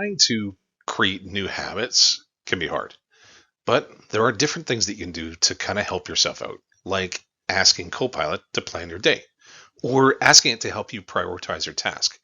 trying to create new habits can be hard, but there are different things that you can do to kind of help yourself out, like asking Copilot to plan your day or asking it to help you prioritize your task.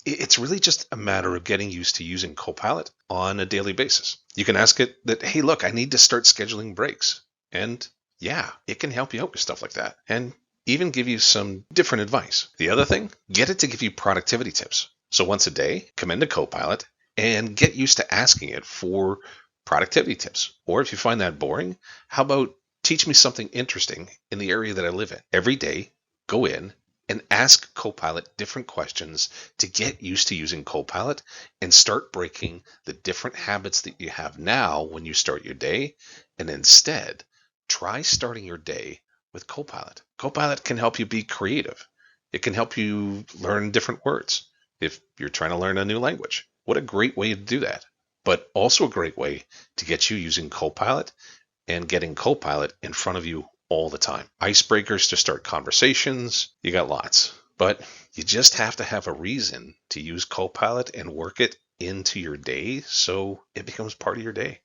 It's really just a matter of getting used to using Copilot on a daily basis. You can ask it that, hey, look, I need to start scheduling breaks. And yeah, it can help you out with stuff like that and even give you some different advice. The other thing, get it to give you productivity tips. So once a day, come into Copilot and get used to asking it for productivity tips. Or if you find that boring, how about teach me something interesting in the area that I live in? Every day, go in and ask Copilot different questions to get used to using Copilot and start breaking the different habits that you have now when you start your day. And instead, try starting your day with Copilot. Copilot can help you be creative. It can help you learn different words if you're trying to learn a new language. What a great way to do that. But also a great way to get you using Copilot and getting Copilot in front of you all the time. Icebreakers to start conversations, you got lots. But you just have to have a reason to use Copilot and work it into your day so it becomes part of your day.